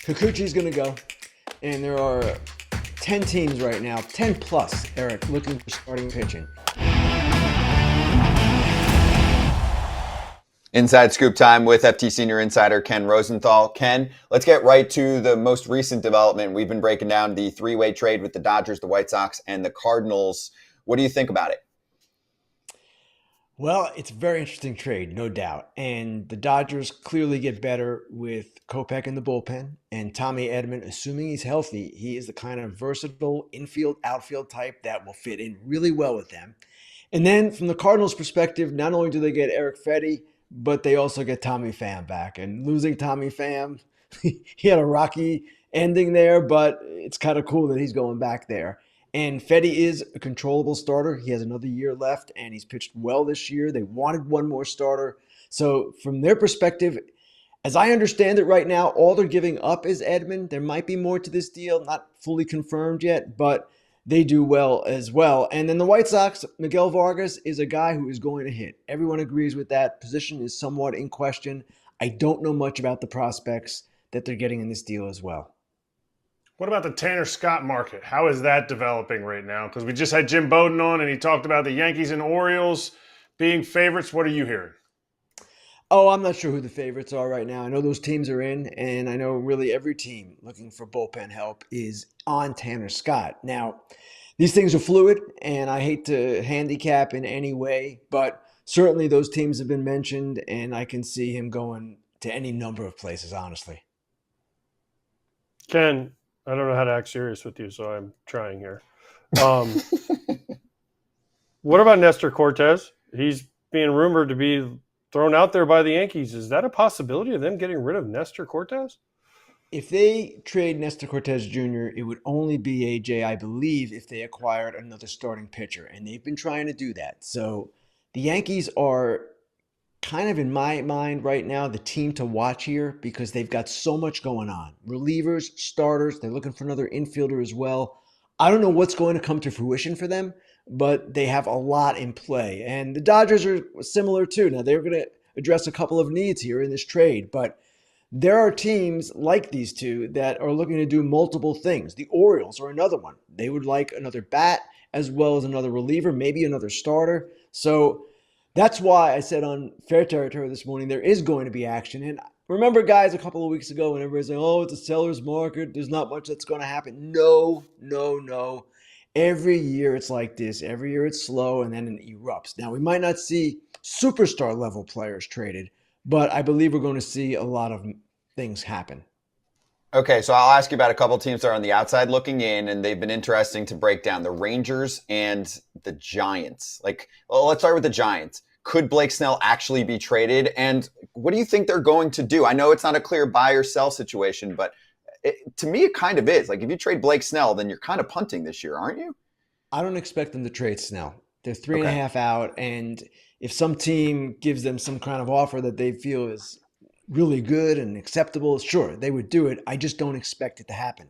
Kikuchi's going to go, and there are 10 teams right now, 10 plus, Eric, looking for starting pitching. Inside Scoop time with FT Senior Insider Ken Rosenthal. Ken, let's get right to the most recent development. We've been breaking down the three-way trade with the Dodgers, the White Sox, and the Cardinals. What do you think about it? Well, it's a very interesting trade, no doubt. And the Dodgers clearly get better with Kopech in the bullpen and Tommy Edman, assuming he's healthy. He is the kind of versatile infield, outfield type that will fit in really well with them. And then from the Cardinals' perspective, not only do they get Eric Fedde, but they also get Tommy Pham back. And losing Tommy Pham, he had a rocky ending there, but it's kind of cool that he's going back there. And Fedde is a controllable starter. He has another year left, and he's pitched well this year. They wanted one more starter. So from their perspective, as I understand it right now, all they're giving up is Edman. There might be more to this deal, not fully confirmed yet, but they do well as well. And then the White Sox, Miguel Vargas is a guy who is going to hit. Everyone agrees with that. Position is somewhat in question. I don't know much about the prospects that they're getting in this deal as well. What about the Tanner Scott market? How is that developing right now? Because we just had Jim Bowden on, and he talked about the Yankees and Orioles being favorites. What are you hearing? Oh, I'm not sure who the favorites are right now. I know those teams are in, and I know really every team looking for bullpen help is on Tanner Scott. Now, these things are fluid, and I hate to handicap in any way, but certainly those teams have been mentioned, and I can see him going to any number of places, honestly. Ken, I don't know how to act serious with you, so I'm trying here. What about Nestor Cortez? He's being rumored to be thrown out there by the Yankees. Is that a possibility of them getting rid of Nestor Cortez? If they trade Nestor Cortez Jr., it would only be AJ, I believe, if they acquired another starting pitcher, and they've been trying to do that. So the Yankees are kind of, in my mind right now, the team to watch here because they've got so much going on. Relievers, starters, they're looking for another infielder as well. I don't know what's going to come to fruition for them, but they have a lot in play. And the Dodgers are similar too. Now, they're going to address a couple of needs here in this trade, but there are teams like these two that are looking to do multiple things. The Orioles are another one. They would like another bat as well as another reliever, maybe another starter. So that's why I said on Fair Territory this morning, there is going to be action. And remember, guys, a couple of weeks ago when everybody's saying, oh, it's a seller's market, there's not much that's going to happen. No. Every year it's like this. Every year it's slow and then it erupts. Now, we might not see superstar level players traded, but I believe we're going to see a lot of things happen. Okay, so I'll ask you about a couple teams that are on the outside looking in, and they've been interesting to break down. The Rangers and the Giants. Let's start with the Giants. Could Blake Snell actually be traded? And what do you think they're going to do? I know it's not a clear buy or sell situation, but to me, it kind of is. Like, if you trade Blake Snell, then you're kind of punting this year, aren't you? I don't expect them to trade Snell. They're 3.5 out, and if some team gives them some kind of offer that they feel is really good and acceptable, sure, they would do it. I just don't expect it to happen.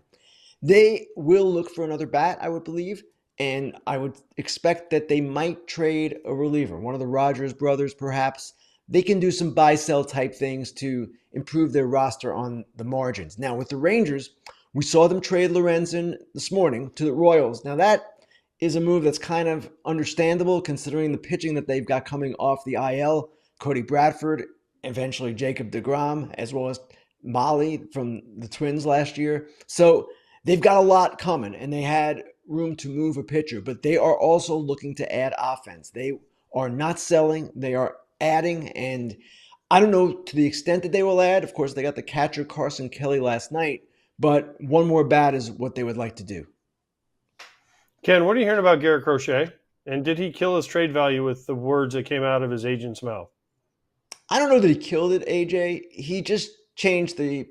They will look for another bat, I would believe, and I would expect that they might trade a reliever, one of the Rogers brothers perhaps. They can do some buy-sell type things to improve their roster on the margins. Now, with the Rangers, we saw them trade Lorenzen this morning to the Royals. Now, that is a move that's kind of understandable considering the pitching that they've got coming off the IL. Cody Bradford, eventually Jacob deGrom, as well as Molly from the Twins last year. So they've got a lot coming, and they had room to move a pitcher, but they are also looking to add offense. They are not selling. They are adding, and I don't know to the extent that they will add. Of course, they got the catcher Carson Kelly last night, but one more bat is what they would like to do. Ken, what are you hearing about Garrett Crochet? And did he kill his trade value with the words that came out of his agent's mouth? I don't know that he killed it, AJ. He just changed the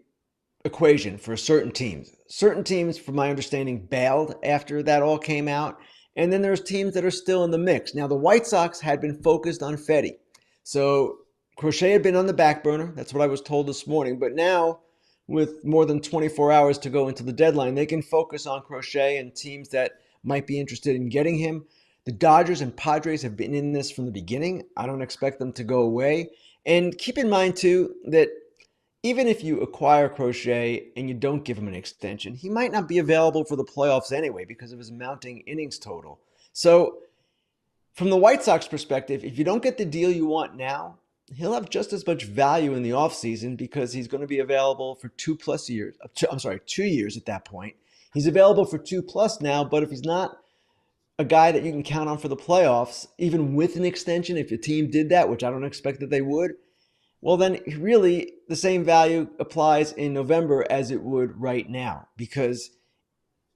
equation for certain teams. Certain teams, from my understanding, bailed after that all came out. And then there's teams that are still in the mix. Now, the White Sox had been focused on Fedde. So Crochet had been on the back burner. That's what I was told this morning. But now, with more than 24 hours to go into the deadline, they can focus on Crochet and teams that might be interested in getting him. The Dodgers and Padres have been in this from the beginning. I don't expect them to go away. And keep in mind, too, that even if you acquire Crochet and you don't give him an extension, he might not be available for the playoffs anyway because of his mounting innings total. So, from the White Sox perspective, if you don't get the deal you want now, he'll have just as much value in the offseason because he's going to be available for 2+ years. I'm sorry, 2 years at that point. He's available for 2+ now, but if he's not a guy that you can count on for the playoffs, even with an extension, if your team did that, which I don't expect that they would, well, then really the same value applies in November as it would right now because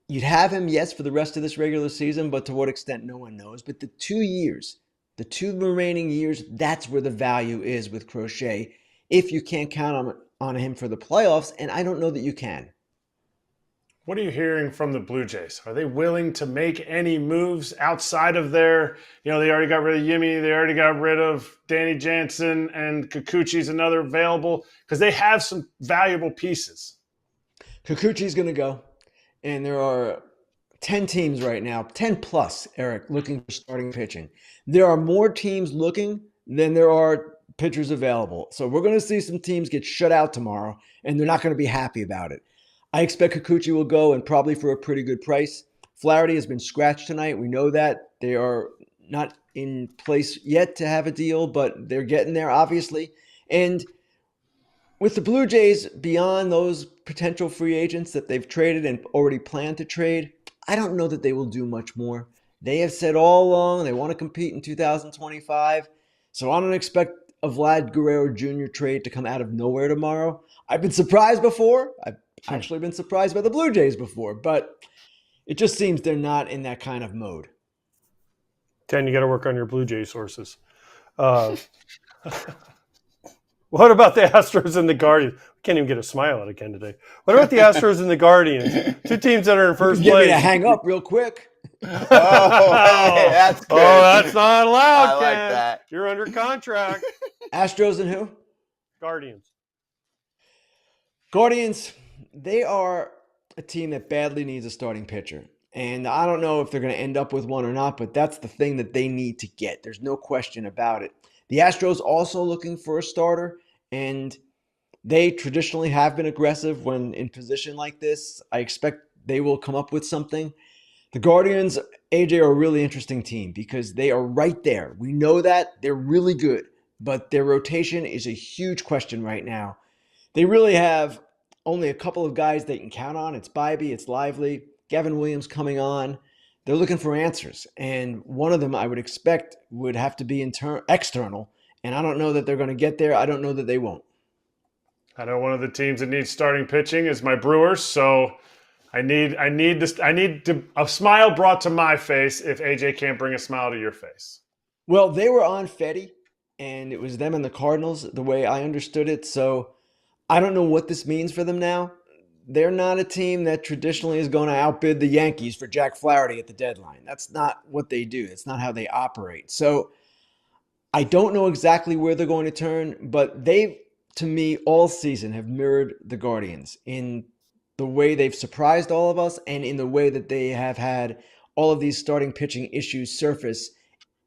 you'd have him, yes, for the rest of this regular season, but to what extent, no one knows. But the 2 years, the 2 remaining years, that's where the value is with Crochet if you can't count on him for the playoffs, and I don't know that you can. What are you hearing from the Blue Jays? Are they willing to make any moves outside of their, they already got rid of Yimmy, they already got rid of Danny Jansen, and Kikuchi's another available, because they have some valuable pieces. Kikuchi's going to go, and there are 10 teams right now, 10+, Eric, looking for starting pitching. There are more teams looking than there are pitchers available. So we're going to see some teams get shut out tomorrow, and they're not going to be happy about it. I expect Kikuchi will go, and probably for a pretty good price. Flaherty has been scratched tonight. We know that. They are not in place yet to have a deal, but they're getting there, obviously. And with the Blue Jays, beyond those potential free agents that they've traded and already planned to trade, I don't know that they will do much more. They have said all along they want to compete in 2025. So I don't expect a Vlad Guerrero Jr. trade to come out of nowhere tomorrow. I've been surprised before. I've actually been surprised by the Blue Jays before, but it just seems they're not in that kind of mode. Ken, you got to work on your Blue Jay sources. What about the Astros and the Guardians? We can't even get a smile out of Ken today. What about the Astros and the Guardians? Two teams that are in first Get place. me to hang up real quick. Hey, that's good. Oh, that's not allowed, I Ken. like that. You're under contract. Astros and who? Guardians. Guardians, they are a team that badly needs a starting pitcher. And I don't know if they're going to end up with one or not, but that's the thing that they need to get. There's no question about it. The Astros also looking for a starter, and they traditionally have been aggressive when in position like this. I expect they will come up with something. The Guardians, AJ, are a really interesting team because they are right there. We know that. They're really good, but their rotation is a huge question right now. They really have only a couple of guys they can count on. It's Bybee, it's Lively, Gavin Williams coming on. They're looking for answers, and one of them I would expect would have to be external, and I don't know that they're going to get there. I don't know that they won't. I know one of the teams that needs starting pitching is my Brewers, so I need a smile brought to my face if AJ can't bring a smile to your face. Well, they were on Fetty, and it was them and the Cardinals, the way I understood it, so I don't know what this means for them now. They're not a team that traditionally is going to outbid the Yankees for Jack Flaherty at the deadline. That's not what they do. That's not how they operate. So I don't know exactly where they're going to turn, but they, to me, all season have mirrored the Guardians in the way they've surprised all of us and in the way that they have had all of these starting pitching issues surface.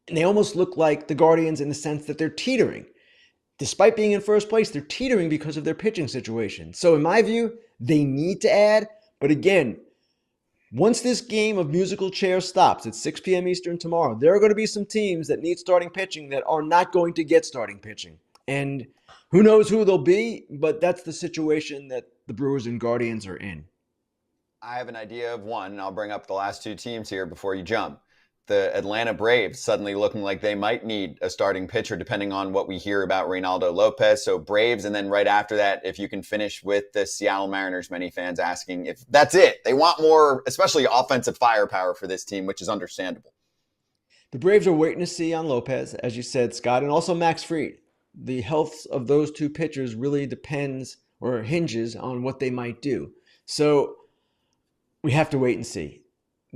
And they almost look like the Guardians in the sense that they're teetering. Despite being in first place, they're teetering because of their pitching situation. So in my view, they need to add. But again, once this game of musical chairs stops at 6 p.m. Eastern tomorrow, there are going to be some teams that need starting pitching that are not going to get starting pitching. And who knows who they'll be, but that's the situation that the Brewers and Guardians are in. I have an idea of one, and I'll bring up the last two teams here before you jump. The Atlanta Braves suddenly looking like they might need a starting pitcher depending on what we hear about Reynaldo Lopez. So Braves, and then right after that, if you can finish with the Seattle Mariners, many fans asking if that's it. They want more, especially offensive firepower for this team, which is understandable. The Braves are waiting to see on Lopez, as you said, Scott, and also Max Fried. The health of those two pitchers really depends or hinges on what they might do. So we have to wait and see.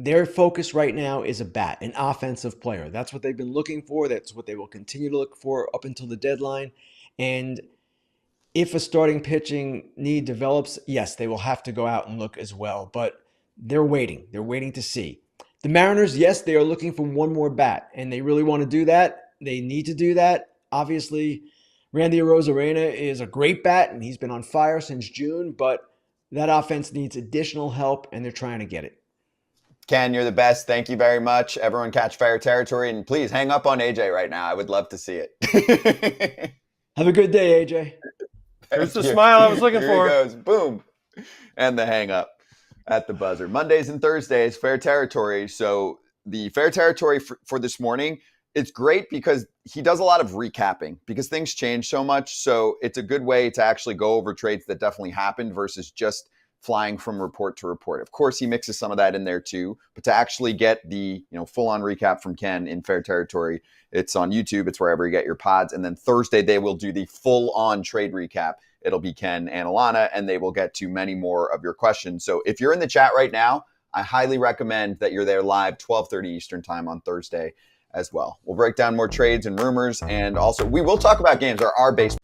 Their focus right now is a bat, an offensive player. That's what they've been looking for. That's what they will continue to look for up until the deadline. And if a starting pitching need develops, yes, they will have to go out and look as well. But they're waiting. They're waiting to see. The Mariners, yes, they are looking for one more bat, and they really want to do that. They need to do that. Obviously, Randy Arozarena is a great bat, and he's been on fire since June, but that offense needs additional help, and they're trying to get it. Ken, you're the best. Thank you very much. Everyone catch fire territory, and please hang up on AJ right now. I would love to see it. Have a good day, AJ. There's the smile I was looking Here for. It goes. Boom. And the hang up at the buzzer. Mondays and Thursdays, fair territory. So the fair territory for this morning, it's great because he does a lot of recapping because things change so much. So it's a good way to actually go over trades that definitely happened versus just flying from report to report. Of course, he mixes some of that in there too, but to actually get the full-on recap from Ken in fair territory, it's on YouTube. It's wherever you get your pods. And then Thursday, they will do the full-on trade recap. It'll be Ken and Alana, and they will get to many more of your questions. So if you're in the chat right now, I highly recommend that you're there live 12:30 Eastern time on Thursday as well. We'll break down more trades and rumors, and also we will talk about games. Our base.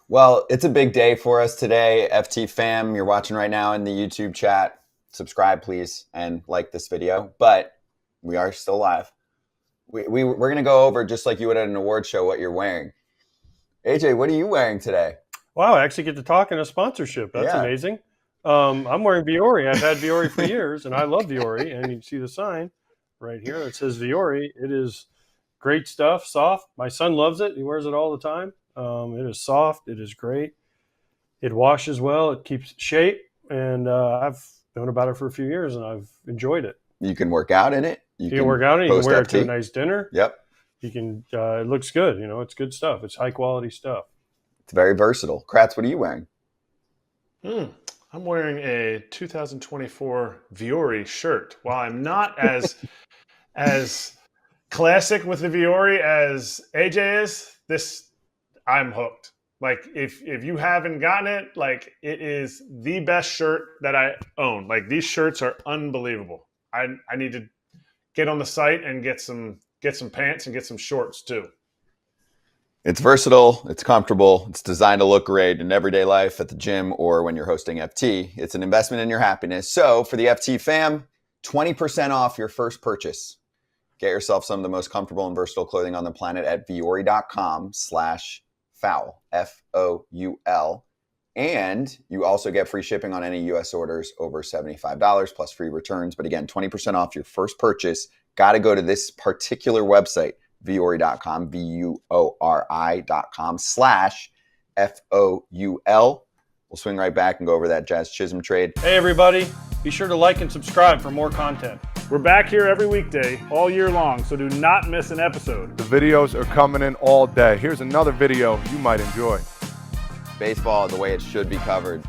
Well, it's a big day for us today. FT fam, you're watching right now in the YouTube chat. Subscribe, please, and like this video. But we are still live. We're going to go over, just like you would at an award show, what you're wearing. AJ, what are you wearing today? Wow, I actually get to talk in a sponsorship. That's amazing. I'm wearing Vuori. I've had Vuori for years, and I love Vuori. And you can see the sign right here that says Vuori. It is great stuff, soft. My son loves it. He wears it all the time. It is soft. It is great. It washes well. It keeps shape. And I've known about it for a few years, and I've enjoyed it. You can work out in it. You can work out in it. You can wear it to a nice dinner. Yep. You can. It looks good. It's good stuff. It's high-quality stuff. It's very versatile. Kratz, what are you wearing? I'm wearing a 2024 Vuori shirt. While I'm not as classic with the Vuori as AJ is, I'm hooked. Like if you haven't gotten it, like it is the best shirt that I own. Like these shirts are unbelievable. I need to get on the site and get some pants and get some shorts too. It's versatile, it's comfortable, it's designed to look great in everyday life, at the gym, or when you're hosting FT. It's an investment in your happiness. So for the FT fam, 20% off your first purchase. Get yourself some of the most comfortable and versatile clothing on the planet at vuori.com/foul, F-O-U-L. And you also get free shipping on any U.S. orders over $75 plus free returns. But again, 20% off your first purchase. Got to go to this particular website, vuori.com, vuori.com/FOUL. We'll swing right back and go over that Jazz Chisholm trade. Hey, everybody. Be sure to like and subscribe for more content. We're back here every weekday, all year long, so do not miss an episode. The videos are coming in all day. Here's another video you might enjoy. Baseball the way it should be covered.